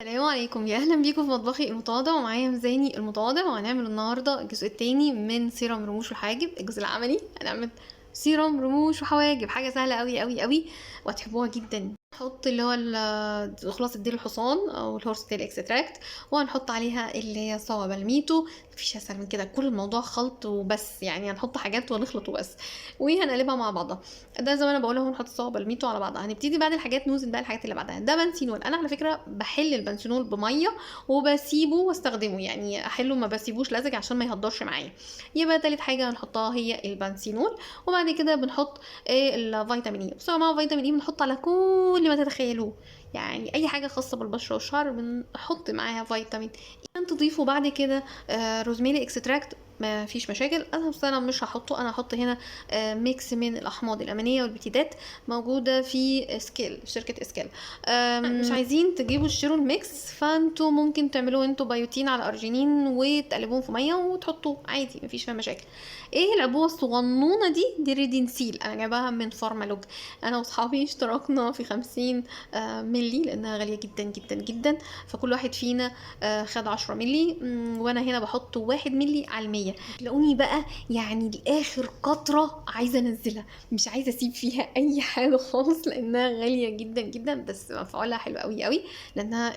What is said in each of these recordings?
السلام عليكم، يا اهلا بيكم في مطبخي المتواضع، ومعايا ميزاني المتواضع. وهنعمل النهارده الجزء التاني من سيرم رموش وحواجب. الجزء العملي هنعمل سيرم رموش وحواجب، حاجه سهله قوي قوي قوي وهتحبوها جدا. نحط اللي هو خلاصة ديل الحصان او الهورس تيل اكستراكت، وهنحط عليها اللي هي صوابع الميتو. مفيش اسهل من كده، كل الموضوع خلط وبس، يعني هنحط حاجات ونخلط وبس وهنقلبها مع بعضها. ده زي ما انا بقول اهو، نحط صوابع الميتو على بعضها. هنبتدي بعد الحاجات نوزن بقى الحاجات اللي بعدها. ده بنسينول، انا على فكره بحل البنسينول بميه وبسيبه واستخدمه، يعني احله ما بسيبوش لزج عشان ما يهدرش معايا. يبقى تالت حاجه هنحطها هي البنسينول. وبعد كده بنحط الفيتامين اي. بس مع فيتامين اي بنحط على كل ما تتخيلوه، يعني اي حاجه خاصه بالبشره والشعر بنحط معاها فيتامين. تضيفوا بعد كده روزميري اكستراكت، ما فيش مشاكل. انا مش هحطه، انا هحط هنا ميكس من الاحماض الامينيه والبتيدات، موجوده في سكيل، شركه سكيل. مش عايزين تجيبوا تشتروا الميكس، فانتوا ممكن تعملوا انتوا بايوتين على ارجينين وتقلبوهم في ميه وتحطوه عادي، مفيش فيها مشاكل. ايه العبوه الصغنونه دي ريدينسيل، انا جايباها من فارمالوج. انا واصحابي اشتركنا في 50 ملي لانها غاليه جدا جدا جدا، فكل واحد فينا خد 10 ملي. وانا هنا بحط 1 ملي على 100. تلاقوني بقى يعني لاخر قطره عايزه انزلها، مش عايزه اسيب فيها اي حاجه خالص لانها غاليه جدا جدا، بس مفعولها حلو قوي قوي. لانها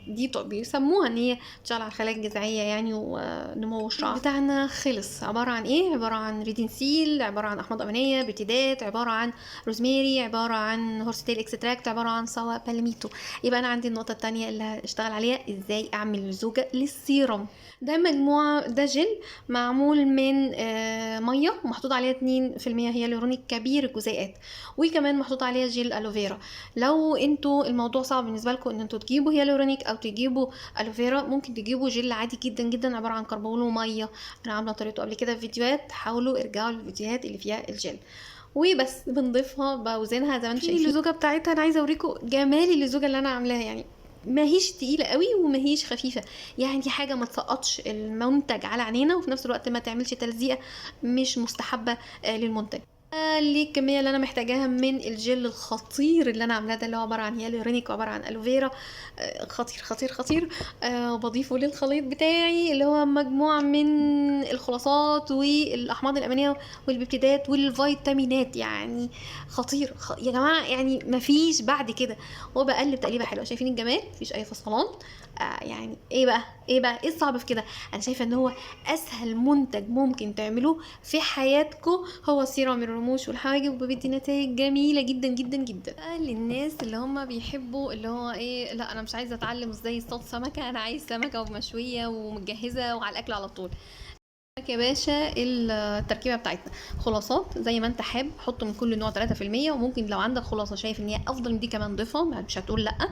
دي بيسموها ان هي تشتغل على الخلايا الجذعيه يعني ونمو الشعر بتاعنا. خلص عباره عن ايه؟ عباره عن ريدينسيل، عباره عن احماض امينيه، بتيدات، عباره عن روزميري، عباره عن هورستيل اكستراكت، عباره عن سوا بالميتو. يبقى انا عندي النقطه الثانيه اللي هشتغل عليها، ازاي اعمل زوجه للسيرم. ده مجموعه، ده جل معمول من ميه ومحطوط عليها 2% هيالورونيك كبير الجزيئات، وكمان محطوط عليها جل الوفيرا. لو انتوا الموضوع صعب بالنسبه لكم ان انتوا تجيبوا هيالورونيك او تجيبوا الوفيرا، ممكن تجيبوا جل عادي جدا جدا عباره عن كربون وميه. انا عامله طريقته قبل كده في فيديوهات، حاولوا ارجعوا للفيديوهات اللي فيها الجل. وبس بنضيفها بوزنها زي ما انتم شايفين. اللزوجه بتاعتها انا عايزه اوريكم جمال اللزوجه اللي انا عاملاها، يعني ما هيش تقيله قوي وما هيش خفيفه، يعني دي حاجه ما تسقطش المنتج على عينينا وفي نفس الوقت ما تعملش تلزيقه مش مستحبه للمنتج. الكميه اللي انا محتاجاها من الجل الخطير اللي انا عاملاه ده، اللي هو عباره عن هيالورونيك وعباره عن الوفيرا، خطير خطير خطير. بضيفه للخليط بتاعي اللي هو مجموعه من الخلاصات والاحماض الامينيه والبيبتيدات والفيتامينات، يعني خطير يا جماعه، يعني مفيش بعد كده. وبقلب تقليبه حلوه، شايفين الجمال؟ مفيش اي فصلان. يعني ايه الصعب في كده؟ انا شايفه ان هو اسهل منتج ممكن تعملوه في حياتكم هو سيرم الرموش والحواجب، وبيدي نتائج جميله جدا جدا جدا. للناس اللي هم بيحبوا اللي هو ايه، لا انا مش عايزه اتعلم ازاي اصطاد سمكه، انا عايز سمكه ومشويه ومتجهزه وعلى الاكل على طول. يا باشا التركيبه بتاعتنا خلاصات زي ما انت حابب، حط من كل نوع 3%، وممكن لو عندك خلاصه شايف ان هي افضل من دي كمان ضيفها، مش هتقول لا.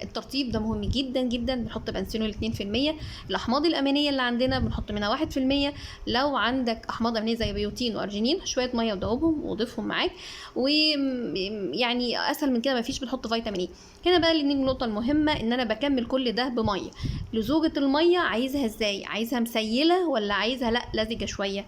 الترطيب ده مهم جدا جدا. بنحط بنسينول 2%. الاحماض الامينيه اللي عندنا بنحط منها 1%. لو عندك احماض امينيه زي بيوتين وارجينين، شويه ميه ودوبهم وضيفهم معاك. ويعني اسهل من كده مفيش. بنحط فيتامين اي. هنا بقى النقطه المهمه، ان انا بكمل كل ده بميه. لزوجة الميه عايزها ازاي؟ عايزها مسيله ولا عايزها لا لزجه شويه؟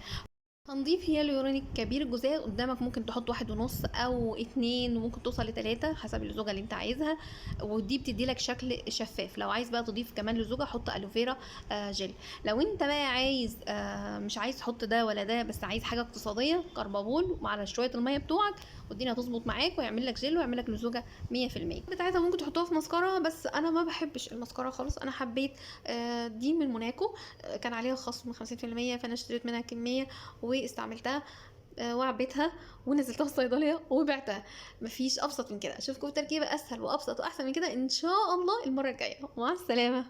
هنضيف هيالورونيك كبير الجزيء. قدامك ممكن تحط 1.5 أو 2، وممكن توصل ل3 حسب اللزوجة اللي انت عايزها، ودي بتديلك شكل شفاف. لو عايز بقى تضيف كمان لزوجة حط ألوفيرا جل. لو انت بقى عايز مش عايز تحط ده ولا ده، بس عايز حاجة اقتصادية، كربابول وعلى شوية المية بتوعك، والدنيا هتظبط معاك ويعمل لك جل ويعمل لك لزوجة 100%. بتاعتها ممكن تحطوها في مسكرة، بس انا ما بحبش المسكرة خالص. انا حبيت دي من موناكو، كان عليها خصم 50%، فانا اشتريت منها كمية واستعملتها وعبيتها ونزلتها الصيدليه وبعتها. مفيش ابسط من كده. اشوفكم بتركيبه اسهل وابسط واحسن من كده ان شاء الله المره الجايه. مع السلامه.